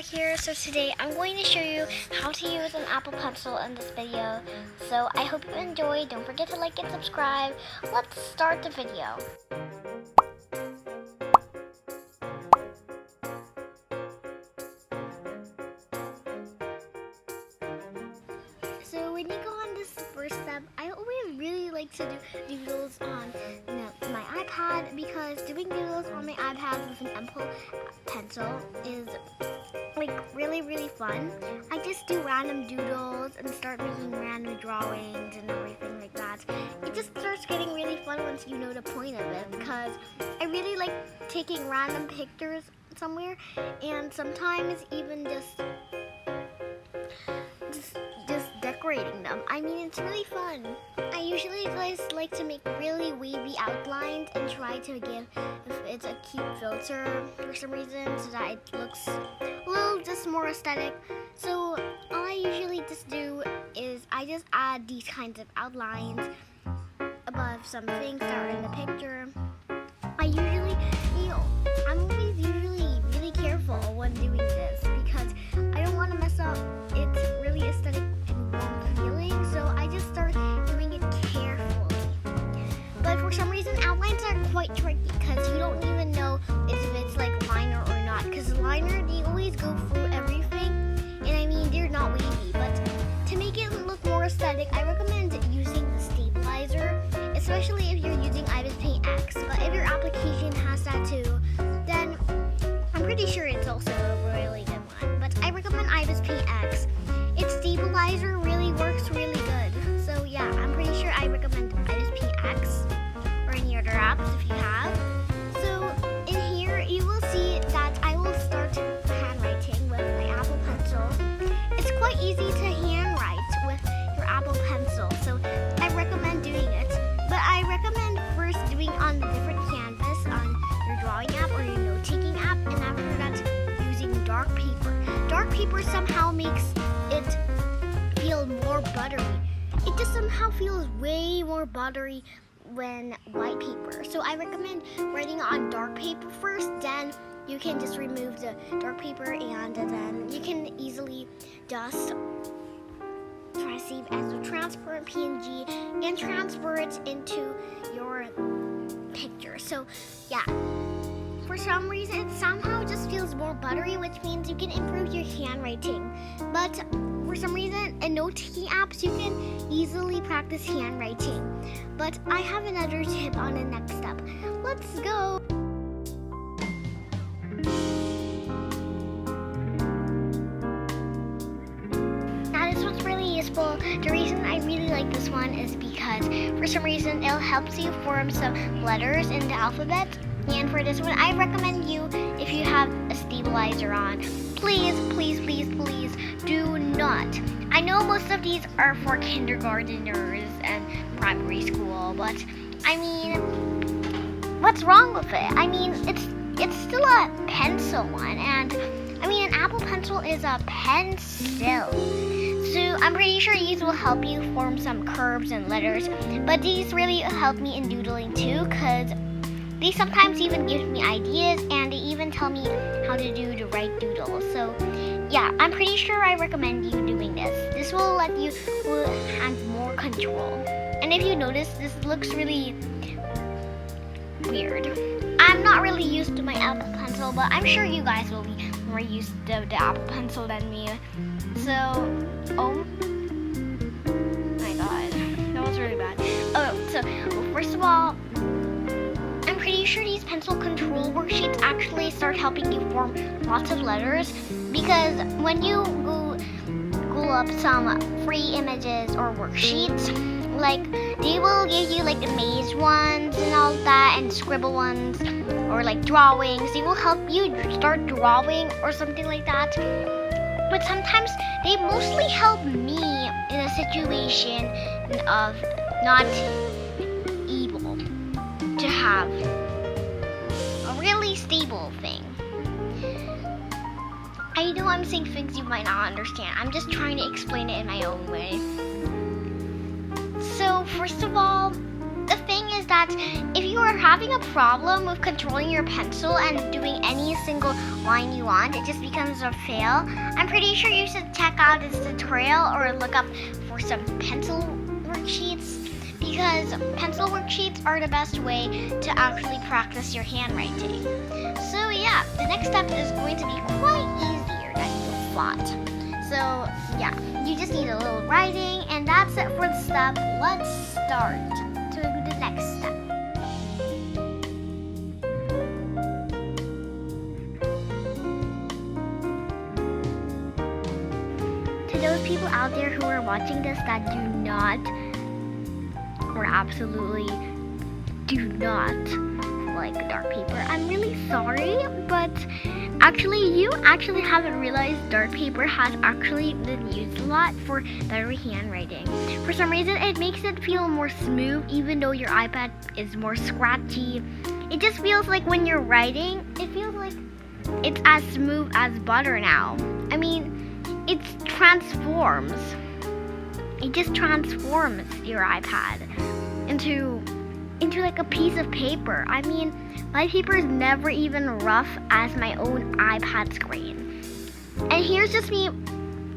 here. So today I'm going to show you how to use an Apple Pencil in this video. So I hope you enjoy. Don't forget to like and subscribe. Let's start the video. So when you go on this first step, I always really like to do doodles on my iPad because doing doodles on my iPad with an Apple Pencil is like really fun. I just do random doodles and start making random drawings and everything like that. It just starts getting really fun once you know the point of it, because I really like taking random pictures somewhere and sometimes even just decorating them. I mean, it's really fun. I usually just like to make really wavy outlines and try to give it a cute filter for some reason so that it looks a little just more aesthetic. So all I usually just do is I just add these kinds of outlines above some things that are in the picture. I'm always usually really careful when doing this because I don't want to mess up its really aesthetic and warm feeling, so I just start doing it carefully. But for some reason, outlines are quite tricky because you don't even know if it's like liner or not, because liner, they always go through everything, and I mean, they're not wavy, but to make it look more aesthetic, I recommend using the stabilizer, especially if you're using ibispaint X. But if your application has that too, then I'm pretty sure it's also a really good one. But I recommend ibispaint X. Its stabilizer really works really good. So yeah, I'm pretty sure I recommend ibispaint X or any other apps if you have. So in here, you will see that I will start handwriting with my Apple Pencil. It's quite easy to handwrite with your Apple Pencil, so I recommend doing it. But I recommend first doing on the different canvas on your drawing app or your note-taking app, and after that, using dark paper. Dark paper somehow makes it feel more buttery. It just somehow feels way more buttery when white paper. So I recommend writing on dark paper first, then you can just remove the dark paper and then you can easily just try to save as a transparent PNG and transfer it into your picture. So yeah, for some reason it somehow just feels more buttery, which means you can improve your handwriting. But for some reason in note-taking apps you can easily practice handwriting. But I have another tip on the next step. Let's go! Useful. The reason I really like this one is because for some reason it helps you form some letters in the alphabet. And for this one, I recommend you, if you have a stabilizer on, please do not. I know most of these are for kindergarteners and primary school, but I mean, what's wrong with it? I mean, it's still a pencil one, and I mean, an Apple Pencil is a pencil. So I'm pretty sure these will help you form some curves and letters, but these really help me in doodling too, because they sometimes even give me ideas and they even tell me how to do the right doodle. So yeah, I'm pretty sure I recommend you doing this. This will let you have more control. And if you notice, this looks really weird. I'm not really used to my Apple Pencil, but I'm sure you guys will be more used to the Apple Pencil than me. So, oh my god, that was really bad. So first of all, I'm pretty sure these pencil control worksheets actually start helping you form lots of letters, because when you Google up some free images or worksheets, like they will give you like the maze ones and all that, and scribble ones, or like drawings. They will help you start drawing or something like that. But sometimes they mostly help me in a situation of not able to have a really stable thing. I know I'm saying things you might not understand. I'm just trying to explain it in my own way. So first of all, the thing is that if you are having a problem with controlling your pencil and doing any single line you want, it just becomes a fail, I'm pretty sure you should check out this tutorial or look up for some pencil worksheets, because pencil worksheets are the best way to actually practice your handwriting. So yeah, the next step is going to be quite easier than you thought. So yeah, you just need a little writing, and that's it for the step. Let's start to the next step. To those people out there who are watching this that do not, or absolutely do not like dark paper, I'm really sorry, but actually you actually haven't realized dark paper has actually been used a lot for better handwriting. For some reason, it makes it feel more smooth, even though your iPad is more scratchy. It just feels like when you're writing, it feels like it's as smooth as butter now. I mean, it transforms. It just transforms your iPad into like a piece of paper. I mean, my paper is never even rough as my own iPad screen. And here's just me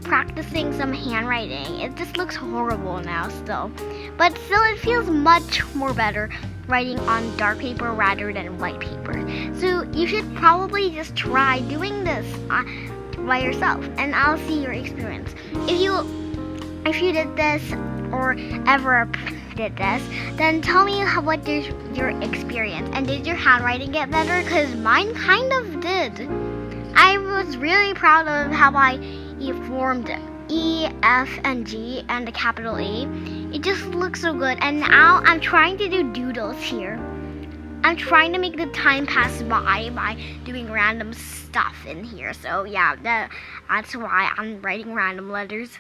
practicing some handwriting. It just looks horrible now still. But still, it feels much more better writing on dark paper rather than white paper. So you should probably just try doing this by yourself, and I'll see your experience. If you did this or ever did this, then tell me what is your experience, and did your handwriting get better? Because mine kind of did. I was really proud of how I formed E, F, and G and the capital E. It just looks so good, and now I'm trying to do doodles here. I'm trying to make the time pass by doing random stuff in here. So yeah, that's why I'm writing random letters.